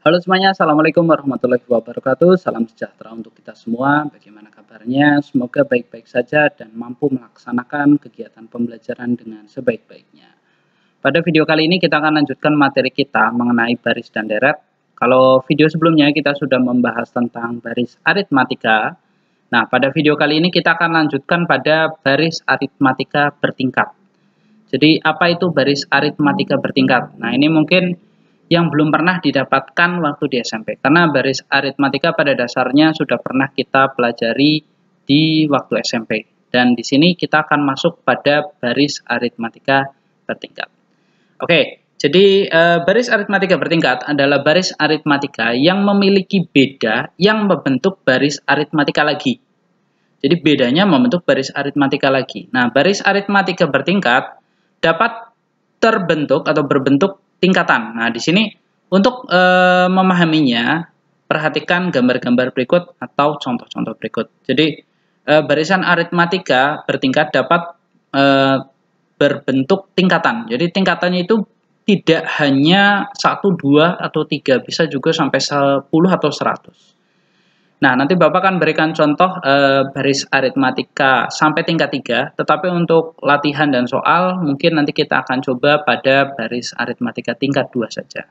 Halo semuanya, Assalamualaikum warahmatullahi wabarakatuh. Salam sejahtera untuk kita semua. Bagaimana kabarnya? Semoga baik-baik saja dan mampu melaksanakan kegiatan pembelajaran dengan sebaik-baiknya. Pada video kali ini kita akan lanjutkan materi kita mengenai baris dan deret. Kalau video sebelumnya kita sudah membahas tentang baris aritmatika. Nah, pada video kali ini kita akan lanjutkan pada baris aritmatika bertingkat. Jadi, apa itu baris aritmatika bertingkat? Nah, ini mungkin yang belum pernah didapatkan waktu di SMP. Karena baris aritmatika pada dasarnya sudah pernah kita pelajari di waktu SMP. Dan di sini kita akan masuk pada baris aritmatika bertingkat. Oke, jadi baris aritmatika bertingkat adalah baris aritmatika yang memiliki beda yang membentuk baris aritmatika lagi. Jadi bedanya membentuk baris aritmatika lagi. Nah, baris aritmatika bertingkat dapat terbentuk atau berbentuk tingkatan. Nah, di sini untuk memahaminya, perhatikan gambar-gambar berikut atau contoh-contoh berikut. Jadi, barisan aritmatika bertingkat dapat berbentuk tingkatan. Jadi, tingkatannya itu tidak hanya 1, 2, atau 3, bisa juga sampai 10 atau 100. Nah, nanti Bapak akan berikan contoh baris aritmatika sampai tingkat 3, tetapi untuk latihan dan soal mungkin nanti kita akan coba pada baris aritmatika tingkat 2 saja.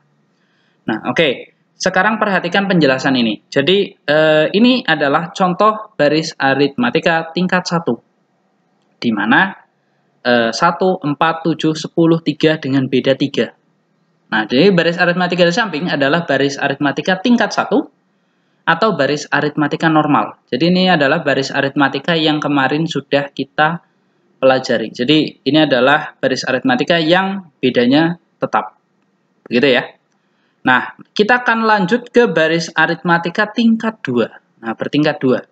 Nah, oke. Sekarang perhatikan penjelasan ini. Jadi, ini adalah contoh baris aritmatika tingkat 1, di mana 1, 4, 7, 10, 3 dengan beda 3. Nah, jadi baris aritmatika di samping adalah baris aritmatika tingkat 1, atau baris aritmatika normal. Jadi ini adalah baris aritmatika yang kemarin sudah kita pelajari. Jadi ini adalah baris aritmatika yang bedanya tetap. Begitu ya. Nah, kita akan lanjut ke baris aritmatika tingkat 2. Nah, bertingkat 2.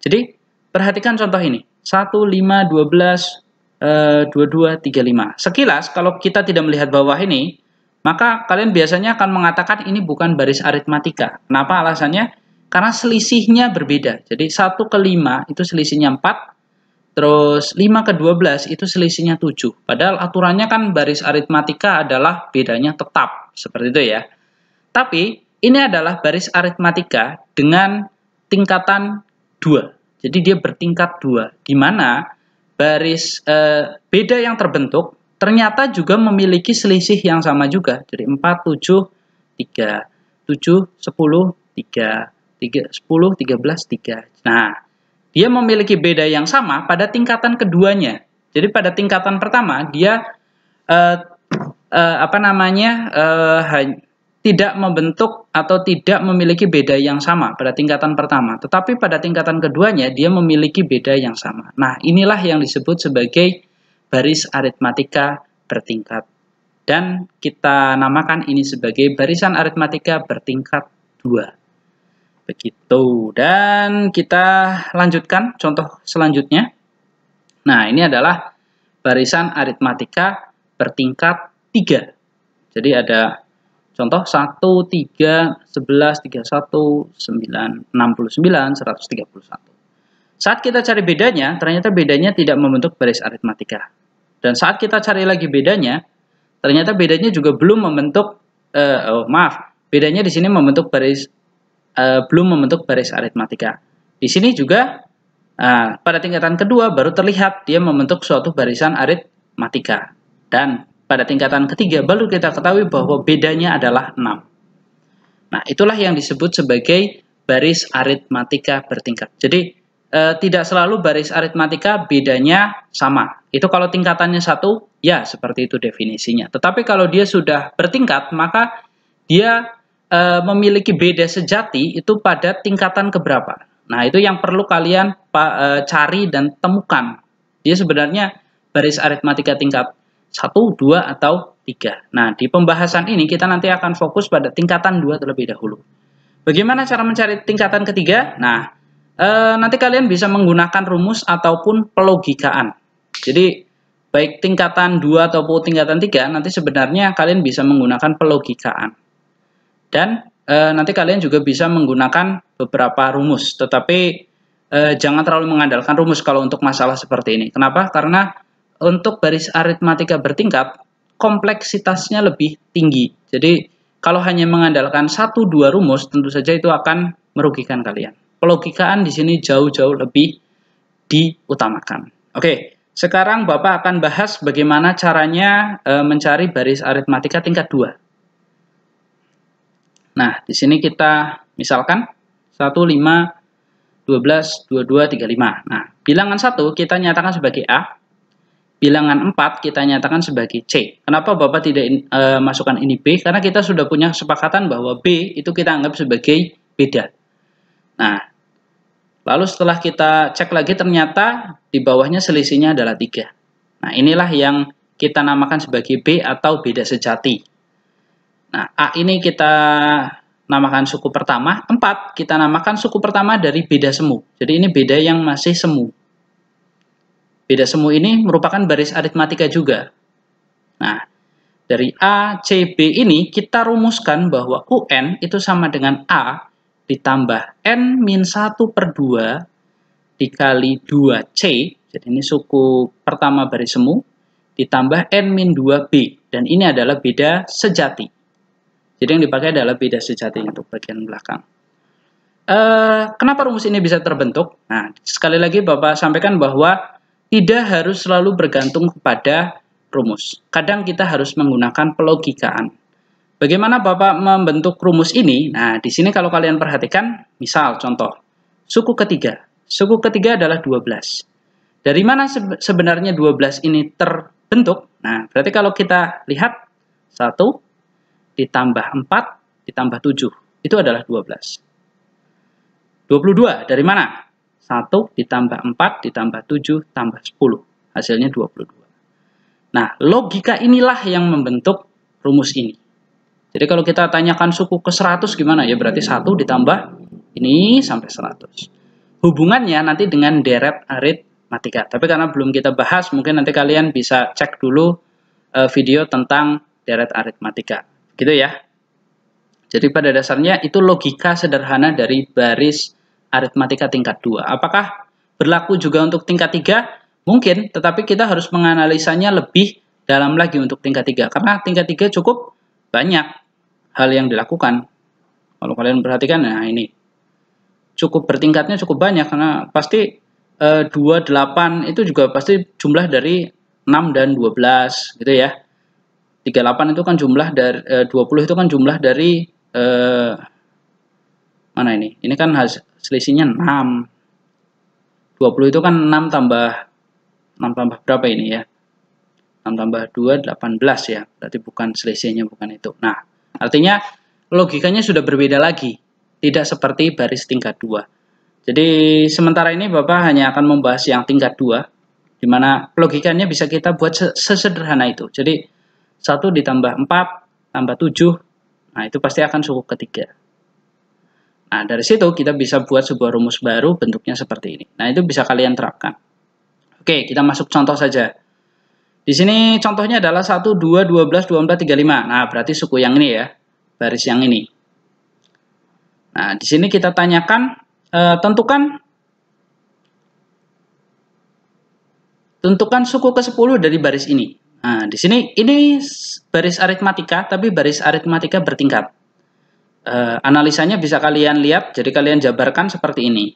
Jadi, perhatikan contoh ini. 1, 5, 12, 22, 35. Sekilas, kalau kita tidak melihat bawah ini, maka kalian biasanya akan mengatakan ini bukan baris aritmatika. Kenapa alasannya? Karena selisihnya berbeda. Jadi 1 ke 5 itu selisihnya 4, terus 5 ke 12 itu selisihnya 7. Padahal aturannya kan baris aritmatika adalah bedanya tetap. Seperti itu ya. Tapi ini adalah baris aritmatika dengan tingkatan 2. Jadi dia bertingkat 2. Di mana baris beda yang terbentuk ternyata juga memiliki selisih yang sama juga. Jadi 4, 7, 3, 7, 10, 3, 10, 13, 3. Nah, dia memiliki beda yang sama pada tingkatan keduanya. Jadi pada tingkatan pertama, dia tidak membentuk atau tidak memiliki beda yang sama pada tingkatan pertama. Tetapi pada tingkatan keduanya, dia memiliki beda yang sama. Nah, inilah yang disebut sebagai baris aritmatika bertingkat. Dan kita namakan ini sebagai barisan aritmatika bertingkat 2. Begitu. Dan kita lanjutkan contoh selanjutnya. Nah, ini adalah barisan aritmatika bertingkat 3. Jadi ada contoh 1, 3, 11, 31, 9, 69, 131. Saat kita cari bedanya, ternyata bedanya tidak membentuk baris aritmatika. Dan saat kita cari lagi bedanya, ternyata bedanya juga belum membentuk, bedanya di sini membentuk baris, belum membentuk baris aritmatika. Di sini juga, pada tingkatan kedua baru terlihat dia membentuk suatu barisan aritmatika. Dan pada tingkatan ketiga baru kita ketahui bahwa bedanya adalah 6. Nah, itulah yang disebut sebagai baris aritmatika bertingkat. Jadi, tidak selalu baris aritmatika bedanya sama. Itu kalau tingkatannya 1, ya seperti itu definisinya. Tetapi kalau dia sudah bertingkat, maka dia memiliki beda sejati itu pada tingkatan keberapa. Nah, itu yang perlu kalian cari dan temukan. Dia sebenarnya baris aritmatika tingkat 1, 2, atau 3. Nah, di pembahasan ini kita nanti akan fokus pada tingkatan 2 terlebih dahulu. Bagaimana cara mencari tingkatan ketiga? Nah, nanti kalian bisa menggunakan rumus ataupun pelogikaan. Jadi, baik tingkatan 2 ataupun tingkatan 3, nanti sebenarnya kalian bisa menggunakan pelogikaan. Dan nanti kalian juga bisa menggunakan beberapa rumus. Tetapi, jangan terlalu mengandalkan rumus kalau untuk masalah seperti ini. Kenapa? Karena untuk baris aritmatika bertingkat, kompleksitasnya lebih tinggi. Jadi, kalau hanya mengandalkan 1-2 rumus, tentu saja itu akan merugikan kalian. Pelogikaan di sini jauh-jauh lebih diutamakan. Oke, sekarang Bapak akan bahas bagaimana caranya mencari baris aritmatika tingkat 2. Nah, di sini kita misalkan 1, 5, 12, 22, 35. Nah, bilangan 1 kita nyatakan sebagai A, bilangan 4 kita nyatakan sebagai C. Kenapa Bapak tidak masukkan ini B? Karena kita sudah punya kesepakatan bahwa B itu kita anggap sebagai beda. Nah, lalu setelah kita cek lagi ternyata di bawahnya selisihnya adalah 3. Nah, inilah yang kita namakan sebagai B atau beda sejati. Nah, A ini kita namakan suku pertama, 4 kita namakan suku pertama dari beda semu. Jadi ini beda yang masih semu. Beda semu ini merupakan baris aritmatika juga. Nah, dari A, C, B ini kita rumuskan bahwa UN itu sama dengan A ditambah N-1/2 dikali 2C, jadi ini suku pertama baris semu, ditambah N-2B, dan ini adalah beda sejati. Jadi yang dipakai adalah beda sejati untuk bagian belakang. Kenapa rumus ini bisa terbentuk? Nah, sekali lagi Bapak sampaikan bahwa tidak harus selalu bergantung kepada rumus. Kadang kita harus menggunakan pelogikaan. Bagaimana Bapak membentuk rumus ini? Nah, di sini kalau kalian perhatikan, misal contoh, suku ketiga. Suku ketiga adalah 12. Dari mana sebenarnya 12 ini terbentuk? Nah, berarti kalau kita lihat 1 ditambah 4 ditambah 7, itu adalah 12. 22 dari mana? 1 ditambah 4 ditambah 7 tambah 10, hasilnya 22. Nah, logika inilah yang membentuk rumus ini. Jadi kalau kita tanyakan suku ke 100 gimana ya? Berarti 1 ditambah ini sampai 100. Hubungannya nanti dengan deret aritmatika. Tapi karena belum kita bahas, mungkin nanti kalian bisa cek dulu video tentang deret aritmatika. Gitu ya. Jadi pada dasarnya itu logika sederhana dari baris aritmatika tingkat 2. Apakah berlaku juga untuk tingkat 3? Mungkin, tetapi kita harus menganalisanya lebih dalam lagi untuk tingkat 3. Karena tingkat 3 cukup banyak hal yang dilakukan. Kalau kalian perhatikan, nah ini cukup bertingkatnya cukup banyak, karena pasti 28 itu juga pasti jumlah dari 6 dan 12 gitu ya. 38 itu kan jumlah dari 20 itu kan jumlah dari mana ini? Ini kan selisihnya 6. 20 itu kan 6 tambah berapa ini ya? 6 tambah 2, 18 ya. Berarti bukan selisihnya, bukan itu. Nah, artinya logikanya sudah berbeda lagi. Tidak seperti baris tingkat 2. Jadi sementara ini Bapak hanya akan membahas yang tingkat 2. Di mana logikanya bisa kita buat sesederhana itu. Jadi 1 ditambah 4 tambah 7, nah itu pasti akan suku ketiga. Nah, dari situ kita bisa buat sebuah rumus baru bentuknya seperti ini. Nah, itu bisa kalian terapkan. Oke, kita masuk contoh saja. Di sini contohnya adalah 1, 2, 12, 24, 35. Nah, berarti suku yang ini ya, baris yang ini. Nah, di sini kita tanyakan, tentukan suku ke-10 dari baris ini. Nah, di sini ini baris aritmatika, tapi baris aritmatika bertingkat. Analisanya bisa kalian lihat, jadi kalian jabarkan seperti ini.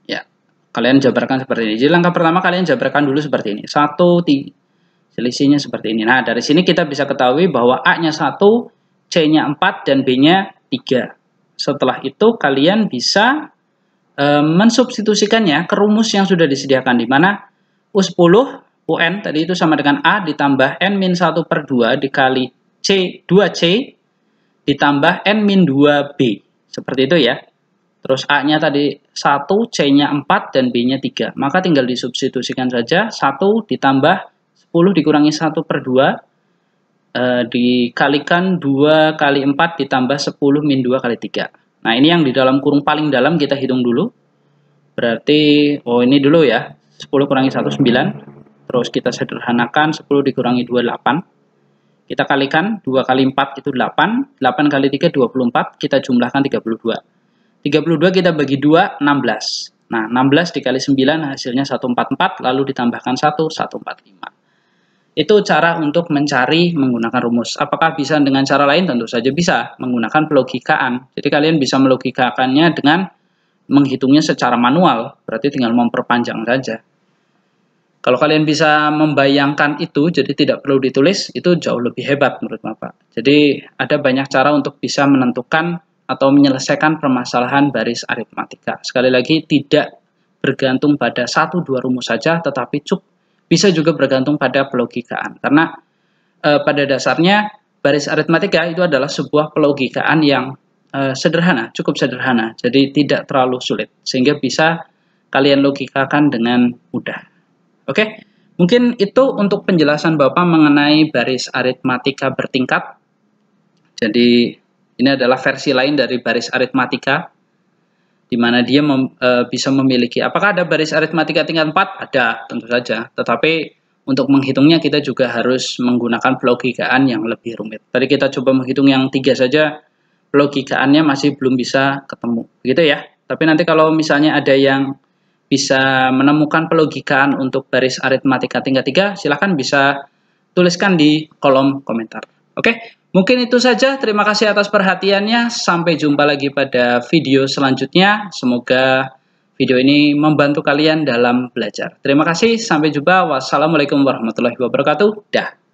Ya, kalian jabarkan seperti ini. Jadi langkah pertama kalian jabarkan dulu seperti ini. 1, 3, selisihnya seperti ini. Nah, dari sini kita bisa ketahui bahwa A-nya 1, C-nya 4, dan B-nya 3. Setelah itu kalian bisa mensubstitusikannya ke rumus yang sudah disediakan, di mana U10 UN tadi itu sama dengan A ditambah N-1/2 dikali 2C ditambah N-2B. Seperti itu ya. Terus A-nya tadi 1, C-nya 4, dan B-nya 3. Maka tinggal disubstitusikan saja. 1 ditambah 10 dikurangi 1/2 dikalikan 2 kali 4 ditambah 10 min 2 kali 3. Nah, ini yang di dalam kurung paling dalam kita hitung dulu. Berarti, ini dulu ya. 10 kurangi 1, 9. Terus kita sederhanakan, 10 dikurangi 2, 8. Kita kalikan, 2 kali 4 itu 8. 8 kali 3, 24. Kita jumlahkan 32. 32 kita bagi 2, 16. Nah, 16 dikali 9 hasilnya 144, lalu ditambahkan 1, 145. Itu cara untuk mencari menggunakan rumus. Apakah bisa dengan cara lain? Tentu saja bisa, menggunakan pelogikaan. Jadi kalian bisa melogikakannya dengan menghitungnya secara manual, berarti tinggal memperpanjang saja. Kalau kalian bisa membayangkan itu, jadi tidak perlu ditulis, itu jauh lebih hebat menurut Bapak. Jadi ada banyak cara untuk bisa menentukan atau menyelesaikan permasalahan baris aritmatika. Sekali lagi, tidak bergantung pada 1-2 rumus saja, tetapi bisa juga bergantung pada pelogikaan. Karena pada dasarnya baris aritmatika itu adalah sebuah pelogikaan yang sederhana, cukup sederhana. Jadi tidak terlalu sulit, sehingga bisa kalian logikakan dengan mudah. Oke, mungkin itu untuk penjelasan Bapak mengenai baris aritmatika bertingkat. Jadi ini adalah versi lain dari baris aritmatika, di mana dia bisa memiliki, apakah ada baris aritmatika tingkat 4? Ada, tentu saja. Tetapi untuk menghitungnya kita juga harus menggunakan pelogikaan yang lebih rumit. Tadi kita coba menghitung yang 3 saja, pelogikaannya masih belum bisa ketemu. Begitu ya. Tapi nanti kalau misalnya ada yang bisa menemukan pelogikaan untuk baris aritmatika tingkat 3, silahkan bisa tuliskan di kolom komentar. Oke, mungkin itu saja. Terima kasih atas perhatiannya. Sampai jumpa lagi pada video selanjutnya. Semoga video ini membantu kalian dalam belajar. Terima kasih, sampai jumpa. Wassalamualaikum warahmatullahi wabarakatuh. Dah.